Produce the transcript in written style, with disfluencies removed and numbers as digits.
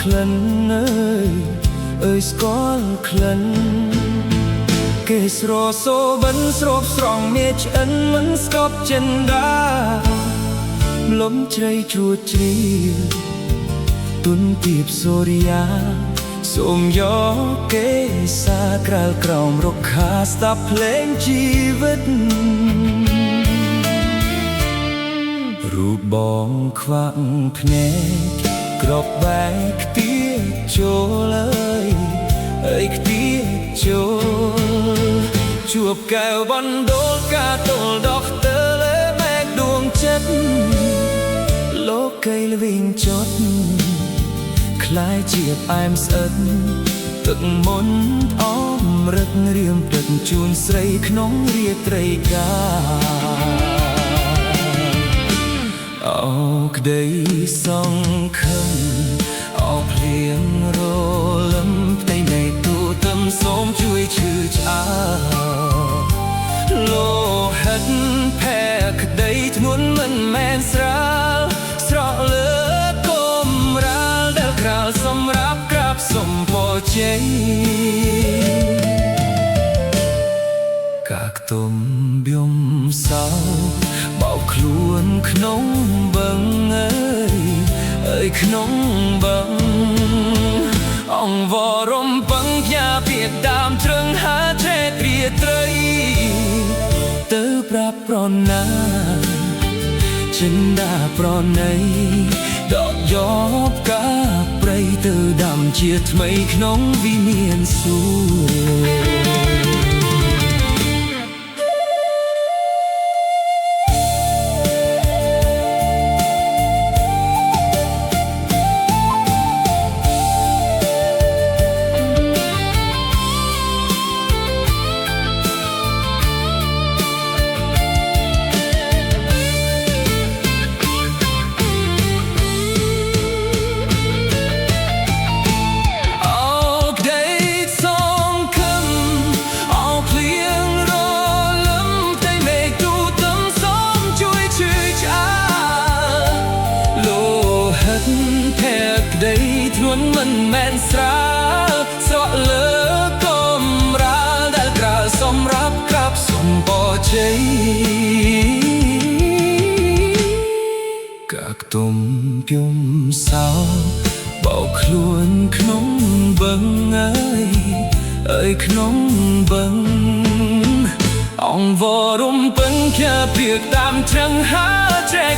ក្លិនអើយស្គាល់ក្លិនគេស្រសូបិនស្រូបស្រង់មេឆ្អិនមិនស្កប់ចិនដាលំជ្រៃជួចជ្រាទុនទៀបសូរិយាសូមយកគេសាក្រាលក្រោមរុក្ខាស្ដាប់ភ្លេងជីវិតរូបបងខ្វាក់ភ្នែកក្របបែកខ្ទាចូលអើយខ្ទាចូលជួបកែវបណ្ដូលការទល់ដកទើលើមែកដួងចិត្តលោកីលវិញចត់คล้ายជាផ្អែមស្អិតទឹកមុនអមរឹករៀមទឹកជូនស្រីក្នុងរាត្រីកាអោក្ដីសង្ឃឹមអោភ្លៀងរលឹមផ្ទៃនៃទូទឹមសូមជួយឈឺឆ្អាលលោហិតផែក្ដីធ្ងន់មិនមែនស្រាលស្រក់លើសម្រាប់ក្រាបសុំពរជ័យកាកទុំយំសោបោកខ្លួនក្នុងបឹងអើយក្នុងបឹងអង្វរំពឹងផ្ញើពីដើមទ្រឹងហាឆេតរាត្រីទៅប្រាប់ប្រណាចិនដាប្រណីដកយកកាព្រៃទៅដាំជាថ្មីក្នុងវិមានសួគ៌មិនមែនស្រាលស្រក់លើកំរាលដែលក្រាលសម្រាប់ក្រាបសុំពរជ័យកាកទុំយំសោបោកខ្លួនក្នុងបឹងអើយក្នុងបឹងអង្វរំពឹងជាពីតាមជ្រឹងហាចែក